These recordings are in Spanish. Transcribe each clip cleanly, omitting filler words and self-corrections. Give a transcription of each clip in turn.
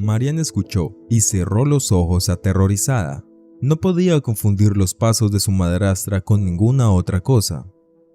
Marian escuchó y cerró los ojos aterrorizada. No podía confundir los pasos de su madrastra con ninguna otra cosa.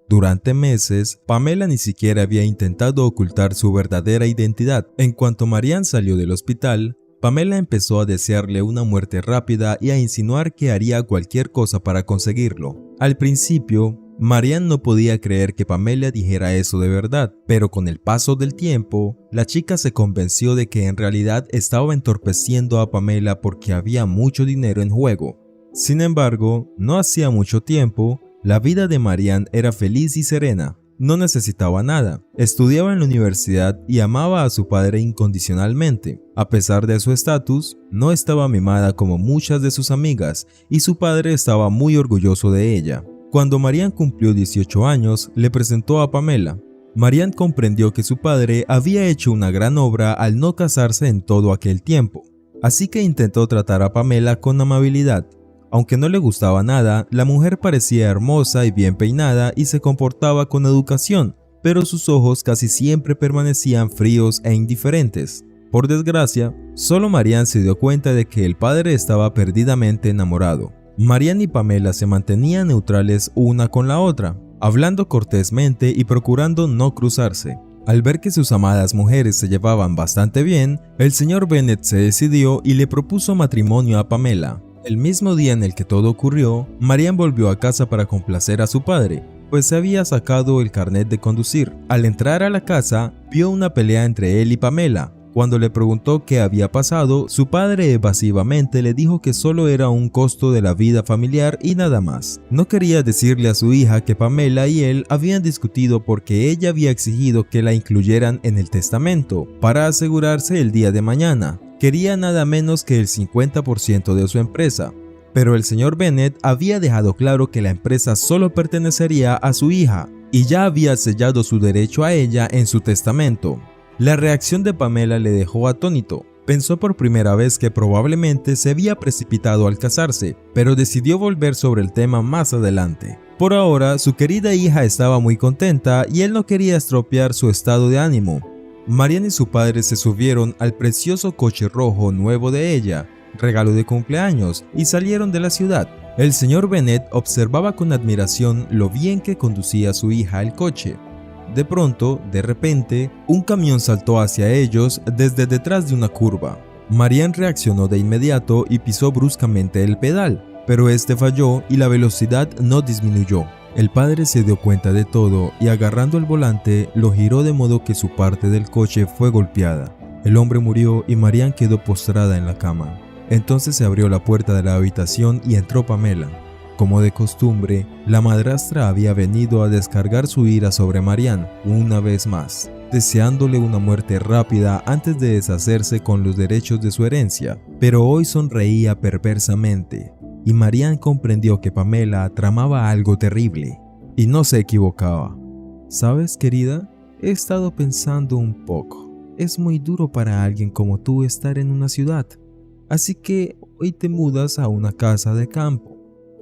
Durante meses, Pamela ni siquiera había intentado ocultar su verdadera identidad. En cuanto Marian salió del hospital, Pamela empezó a desearle una muerte rápida y a insinuar que haría cualquier cosa para conseguirlo. Al principio, Marian no podía creer que Pamela dijera eso de verdad, pero con el paso del tiempo, la chica se convenció de que en realidad estaba entorpeciendo a Pamela porque había mucho dinero en juego. Sin embargo, no hacía mucho tiempo, la vida de Marian era feliz y serena. No necesitaba nada, estudiaba en la universidad y amaba a su padre incondicionalmente. A pesar de su estatus, no estaba mimada como muchas de sus amigas y su padre estaba muy orgulloso de ella. Cuando Marian cumplió 18 años, le presentó a Pamela. Marian comprendió que su padre había hecho una gran obra al no casarse en todo aquel tiempo, así que intentó tratar a Pamela con amabilidad. Aunque no le gustaba nada, la mujer parecía hermosa y bien peinada y se comportaba con educación, pero sus ojos casi siempre permanecían fríos e indiferentes. Por desgracia, solo Marian se dio cuenta de que el padre estaba perdidamente enamorado. Marian y Pamela se mantenían neutrales una con la otra, hablando cortésmente y procurando no cruzarse. Al ver que sus amadas mujeres se llevaban bastante bien, el señor Bennet se decidió y le propuso matrimonio a Pamela. El mismo día en el que todo ocurrió, Marian volvió a casa para complacer a su padre, pues se había sacado el carnet de conducir. Al entrar a la casa, vio una pelea entre él y Pamela. Cuando le preguntó qué había pasado, su padre evasivamente le dijo que solo era un costo de la vida familiar y nada más. No quería decirle a su hija que Pamela y él habían discutido porque ella había exigido que la incluyeran en el testamento para asegurarse el día de mañana. Quería nada menos que el 50% de su empresa, pero el señor Bennet había dejado claro que la empresa solo pertenecería a su hija y ya había sellado su derecho a ella en su testamento. La reacción de Pamela le dejó atónito. Pensó por primera vez que probablemente se había precipitado al casarse, pero decidió volver sobre el tema más adelante. Por ahora, su querida hija estaba muy contenta y él no quería estropear su estado de ánimo. Marian y su padre se subieron al precioso coche rojo nuevo de ella, regalo de cumpleaños, y salieron de la ciudad. El señor Bennet observaba con admiración lo bien que conducía su hija el coche. De pronto, de repente, un camión saltó hacia ellos desde detrás de una curva. Marian reaccionó de inmediato y pisó bruscamente el pedal, pero este falló y la velocidad no disminuyó. El padre se dio cuenta de todo y agarrando el volante lo giró de modo que su parte del coche fue golpeada. El hombre murió y Marian quedó postrada en la cama. Entonces se abrió la puerta de la habitación y entró Pamela. Como de costumbre, la madrastra había venido a descargar su ira sobre Marian una vez más, deseándole una muerte rápida antes de deshacerse con los derechos de su herencia. Pero hoy sonreía perversamente. Y Marian comprendió que Pamela tramaba algo terrible, y no se equivocaba. ¿Sabes, querida? He estado pensando un poco. Es muy duro para alguien como tú estar en una ciudad, así que hoy te mudas a una casa de campo.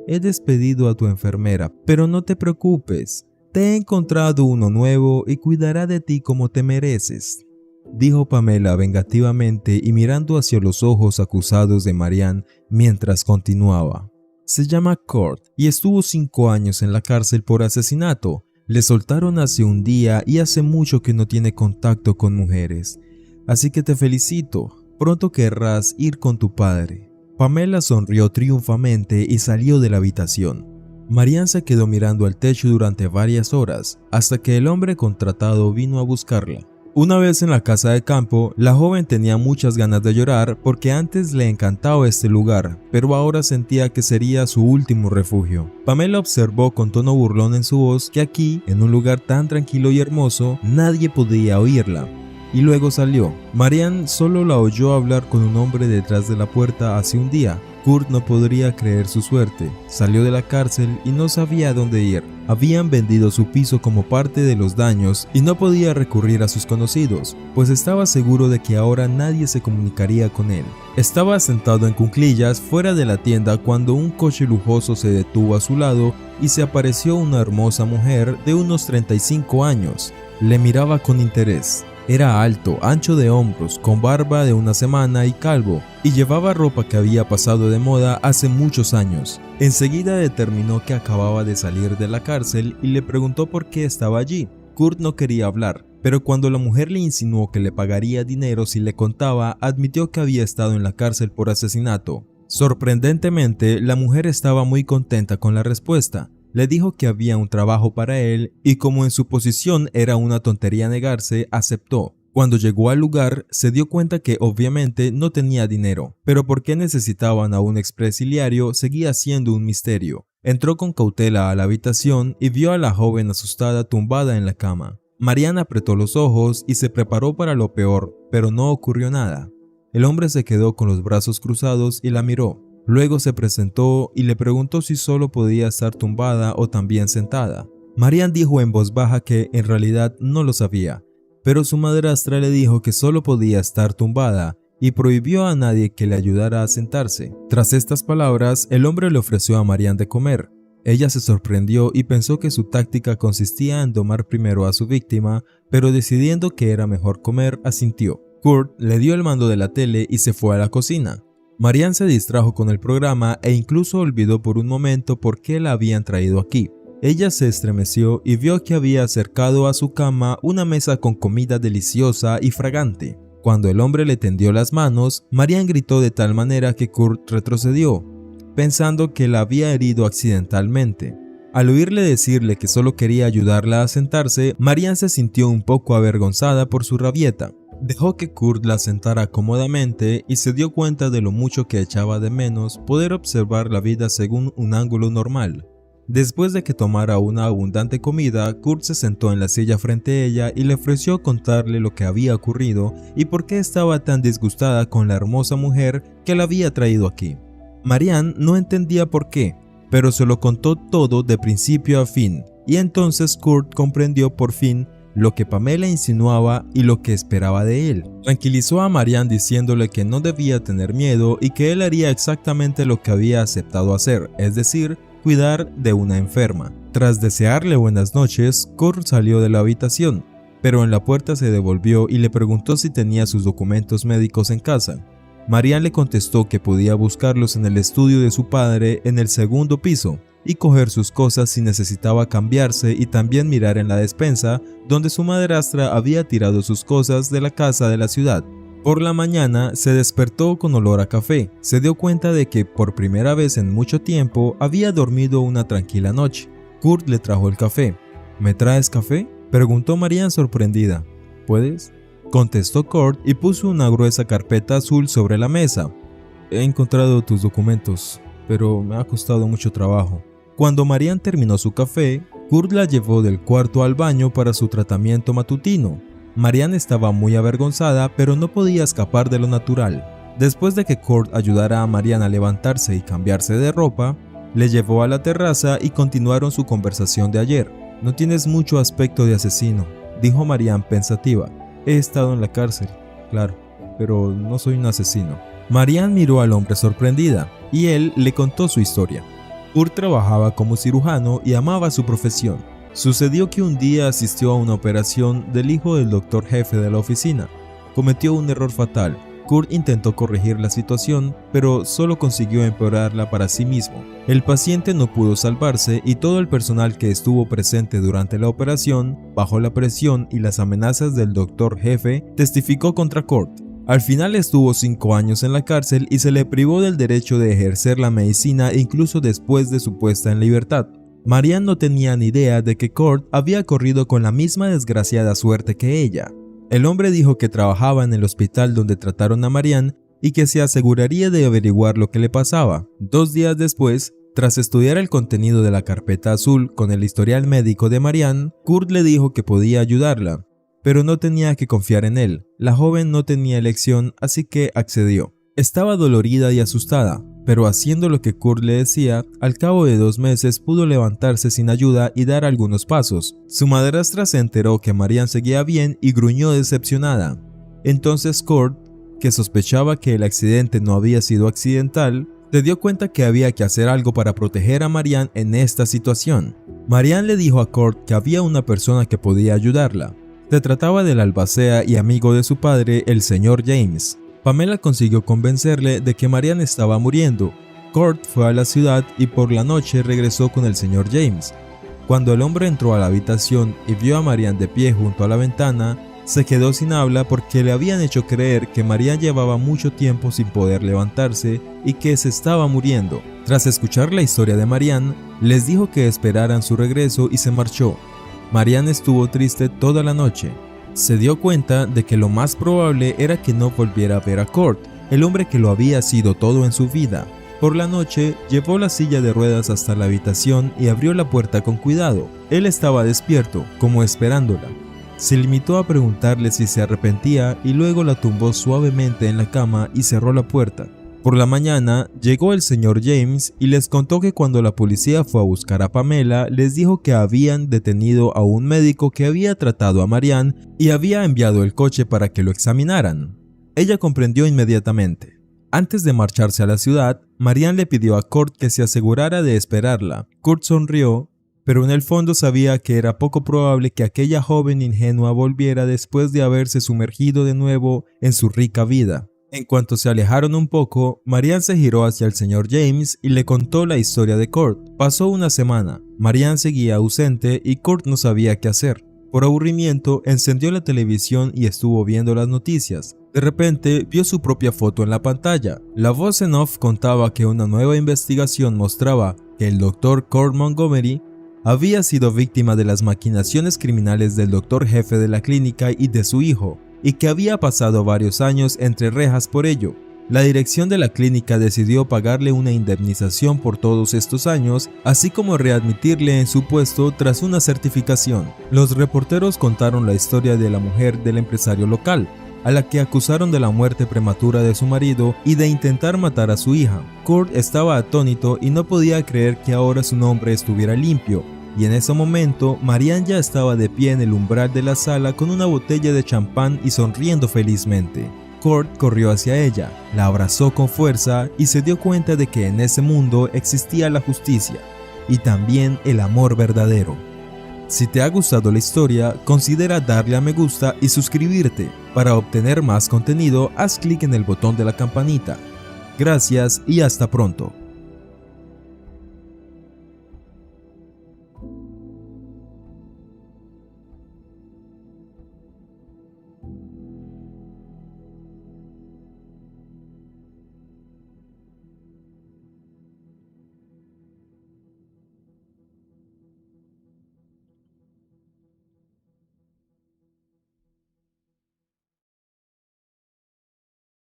He despedido a tu enfermera, pero no te preocupes. Te he encontrado uno nuevo y cuidará de ti como te mereces, dijo Pamela vengativamente y mirando hacia los ojos acusados de Marian mientras continuaba. Se llama Kurt y estuvo 5 años en la cárcel por asesinato. Le soltaron hace un día y hace mucho que no tiene contacto con mujeres. Así que te felicito. Pronto querrás ir con tu padre. Pamela sonrió triunfalmente y salió de la habitación. Marian se quedó mirando al techo durante varias horas hasta que el hombre contratado vino a buscarla. Una vez en la casa de campo, la joven tenía muchas ganas de llorar porque antes le encantaba este lugar, pero ahora sentía que sería su último refugio. Pamela observó con tono burlón en su voz que aquí, en un lugar tan tranquilo y hermoso, nadie podía oírla. Y luego salió. Marian solo la oyó hablar con un hombre detrás de la puerta hace un día. Kurt no podría creer su suerte. Salió de la cárcel y no sabía a dónde ir. Habían vendido su piso como parte de los daños y no podía recurrir a sus conocidos, pues estaba seguro de que ahora nadie se comunicaría con él. Estaba sentado en cuclillas fuera de la tienda cuando un coche lujoso se detuvo a su lado y se apareció una hermosa mujer de unos 35 años. Le miraba con interés. Era alto, ancho de hombros, con barba de una semana y calvo, y llevaba ropa que había pasado de moda hace muchos años. Enseguida determinó que acababa de salir de la cárcel y le preguntó por qué estaba allí. Kurt no quería hablar, pero cuando la mujer le insinuó que le pagaría dinero si le contaba, admitió que había estado en la cárcel por asesinato. Sorprendentemente, la mujer estaba muy contenta con la respuesta. Le dijo que había un trabajo para él y como en su posición era una tontería negarse, aceptó. Cuando llegó al lugar, se dio cuenta que obviamente no tenía dinero, pero por qué necesitaban a un expresidiario seguía siendo un misterio. Entró con cautela a la habitación y vio a la joven asustada tumbada en la cama. Marianne apretó los ojos y se preparó para lo peor, pero no ocurrió nada. El hombre se quedó con los brazos cruzados y la miró. Luego se presentó y le preguntó si solo podía estar tumbada o también sentada. Marianne dijo en voz baja que en realidad no lo sabía, pero su madrastra le dijo que solo podía estar tumbada y prohibió a nadie que le ayudara a sentarse. Tras estas palabras, el hombre le ofreció a Marianne de comer. Ella se sorprendió y pensó que su táctica consistía en domar primero a su víctima, pero decidiendo que era mejor comer, asintió. Kurt le dio el mando de la tele y se fue a la cocina. Marianne se distrajo con el programa e incluso olvidó por un momento por qué la habían traído aquí. Ella se estremeció y vio que había acercado a su cama una mesa con comida deliciosa y fragante. Cuando el hombre le tendió las manos, Marianne gritó de tal manera que Kurt retrocedió, pensando que la había herido accidentalmente. Al oírle decirle que solo quería ayudarla a sentarse, Marianne se sintió un poco avergonzada por su rabieta. Dejó que Kurt la sentara cómodamente y se dio cuenta de lo mucho que echaba de menos poder observar la vida según un ángulo normal. Después de que tomara una abundante comida, Kurt se sentó en la silla frente a ella y le ofreció contarle lo que había ocurrido y por qué estaba tan disgustada con la hermosa mujer que la había traído aquí. Marianne no entendía por qué, pero se lo contó todo de principio a fin, y entonces Kurt comprendió por fin lo que Pamela insinuaba y lo que esperaba de él. Tranquilizó a Marianne diciéndole que no debía tener miedo y que él haría exactamente lo que había aceptado hacer, es decir, cuidar de una enferma. Tras desearle buenas noches, Kurt salió de la habitación, pero en la puerta se devolvió y le preguntó si tenía sus documentos médicos en casa. Marianne le contestó que podía buscarlos en el estudio de su padre en el segundo piso y coger sus cosas si necesitaba cambiarse y también mirar en la despensa donde su madrastra había tirado sus cosas de la casa de la ciudad. Por la mañana se despertó con olor a café. Se dio cuenta de que por primera vez en mucho tiempo había dormido una tranquila noche. Kurt le trajo el café. ¿Me traes café?, preguntó Marianne sorprendida. ¿Puedes?, contestó Kurt y puso una gruesa carpeta azul sobre la mesa. He encontrado tus documentos, pero me ha costado mucho trabajo. Cuando Marianne terminó su café, Kurt la llevó del cuarto al baño para su tratamiento matutino. Marianne estaba muy avergonzada, pero no podía escapar de lo natural. Después de que Kurt ayudara a Marianne a levantarse y cambiarse de ropa, le llevó a la terraza y continuaron su conversación de ayer. No tienes mucho aspecto de asesino, dijo Marianne pensativa. He estado en la cárcel, claro, pero no soy un asesino. Marianne miró al hombre sorprendida y él le contó su historia. Kurt trabajaba como cirujano y amaba su profesión. Sucedió que un día asistió a una operación del hijo del doctor jefe de la oficina. Cometió un error fatal. Kurt intentó corregir la situación, pero solo consiguió empeorarla para sí mismo. El paciente no pudo salvarse y todo el personal que estuvo presente durante la operación, bajo la presión y las amenazas del doctor jefe, testificó contra Kurt. Al final estuvo 5 años en la cárcel y se le privó del derecho de ejercer la medicina incluso después de su puesta en libertad. Marianne no tenía ni idea de que Kurt había corrido con la misma desgraciada suerte que ella. El hombre dijo que trabajaba en el hospital donde trataron a Marianne y que se aseguraría de averiguar lo que le pasaba. 2 días después, tras estudiar el contenido de la carpeta azul con el historial médico de Marianne, Kurt le dijo que podía ayudarla, pero no tenía que confiar en él. La joven no tenía elección, así que accedió. Estaba dolorida y asustada, pero haciendo lo que Kurt le decía, al cabo de 2 meses pudo levantarse sin ayuda y dar algunos pasos. Su madrastra se enteró que Marianne seguía bien y gruñó decepcionada. Entonces Kurt, que sospechaba que el accidente no había sido accidental, se dio cuenta que había que hacer algo para proteger a Marianne en esta situación. Marianne le dijo a Kurt que había una persona que podía ayudarla. Se trataba del albacea y amigo de su padre, el señor James. Pamela consiguió convencerle de que Marianne estaba muriendo. Kurt fue a la ciudad y por la noche regresó con el señor James. Cuando el hombre entró a la habitación y vio a Marianne de pie junto a la ventana, se quedó sin habla porque le habían hecho creer que Marianne llevaba mucho tiempo sin poder levantarse y que se estaba muriendo. Tras escuchar la historia de Marianne, les dijo que esperaran su regreso y se marchó. Marianne estuvo triste toda la noche. Se dio cuenta de que lo más probable era que no volviera a ver a Kurt, el hombre que lo había sido todo en su vida. Por la noche, llevó la silla de ruedas hasta la habitación y abrió la puerta con cuidado. Él estaba despierto, como esperándola. Se limitó a preguntarle si se arrepentía y luego la tumbó suavemente en la cama y cerró la puerta. Por la mañana, llegó el señor James y les contó que cuando la policía fue a buscar a Pamela, les dijo que habían detenido a un médico que había tratado a Marianne y había enviado el coche para que lo examinaran. Ella comprendió inmediatamente. Antes de marcharse a la ciudad, Marianne le pidió a Kurt que se asegurara de esperarla. Kurt sonrió, pero en el fondo sabía que era poco probable que aquella joven ingenua volviera después de haberse sumergido de nuevo en su rica vida. En cuanto se alejaron un poco, Marianne se giró hacia el señor James y le contó la historia de Kurt. Pasó una semana, Marianne seguía ausente y Kurt no sabía qué hacer. Por aburrimiento, encendió la televisión y estuvo viendo las noticias. De repente, vio su propia foto en la pantalla. La voz en off contaba que una nueva investigación mostraba que el Dr. Kurt Montgomery había sido víctima de las maquinaciones criminales del doctor jefe de la clínica y de su hijo, y que había pasado varios años entre rejas por ello. La dirección de la clínica decidió pagarle una indemnización por todos estos años, así como readmitirle en su puesto tras una certificación. Los reporteros contaron la historia de la mujer del empresario local, a la que acusaron de la muerte prematura de su marido y de intentar matar a su hija. Kurt estaba atónito y no podía creer que ahora su nombre estuviera limpio. Y en ese momento, Marianne ya estaba de pie en el umbral de la sala con una botella de champán y sonriendo felizmente. Kurt corrió hacia ella, la abrazó con fuerza y se dio cuenta de que en ese mundo existía la justicia y también el amor verdadero. Si te ha gustado la historia, considera darle a me gusta y suscribirte. Para obtener más contenido, haz clic en el botón de la campanita. Gracias y hasta pronto.